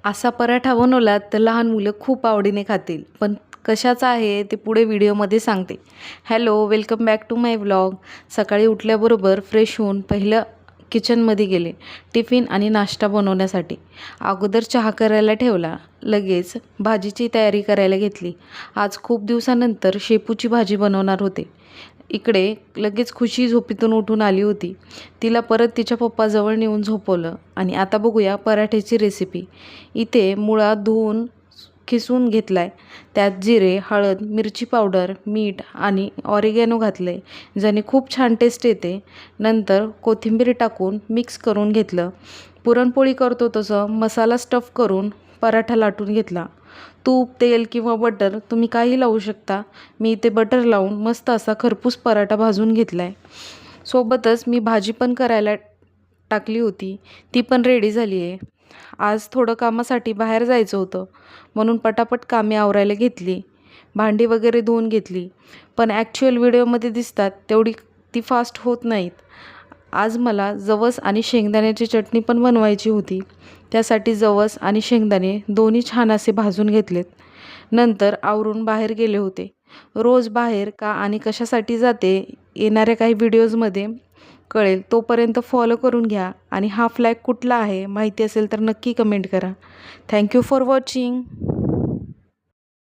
असा पराठा बनवला तर लहान मुलं खूप आवडीने खातील. पण कशाचा आहे ते पुढे व्हिडिओमध्ये सांगते. Hello, welcome back to my vlog. सकाळी उठल्याबरोबर फ्रेश होऊन पहिलं किचनमध्ये गेले टिफिन आणि नाश्ता बनवण्यासाठी. अगोदर चहा करायला ठेवला. लगेच भाजीची तयारी करायला घेतली. आज खूप दिवसानंतर शेपूची भाजी बनवणार होते. इकडे लगेच खुशी झोपेतून उठून आली होती. तिला परत तिच्या पप्पाजवळ नेऊन झोपवलं आणि आता बघूया पराठ्याची रेसिपी. इथे मुळा धुवून खिसून घेतलाय. त्यात जिरे, हळद, मिरची पावडर, मीठ आणि ऑरिगॅनो घातले, ज्याने खूप छान टेस्ट येते. नंतर कोथिंबीर टाकून मिक्स करून घेतलं. पुरणपोळी करतो तसं मसाला स्टफ करून पराठा लाटून घेतला. तूप, तेल किंवा बटर तुम्ही काही लावू शकता. मी इथे बटर लावून मस्त असा खरपूस पराठा भाजून घेतला आहे. सोबतच मी भाजी पण करायला टाकली होती. ती पण रेडी झाली आहे. आज थोडं कामासाठी बाहेर जायचं होतं, म्हणून पटापट कामे आवरायला घेतली. भांडी वगैरे धुवून घेतली. पण ॲक्च्युअल व्हिडिओमध्ये दिसतात तेवढी ती फास्ट होत नाहीत. आज मला जवस आणि शेंगदाण्याची चटणी पण बनवायची होती. त्यासाठी जवस आणि शेंगदाणे दोन्ही छान असे भाजून घेतलेत. नंतर आवरून बाहेर गेले होते. रोज बाहेर का आणि कशासाठी जाते येणाऱ्या काही व्हिडिओजमध्ये कळेल. तोपर्यंत फॉलो करून घ्या आणि हा फ्लॅग कुठला आहे माहिती असेल तर नक्की कमेंट करा. Thank you for watching.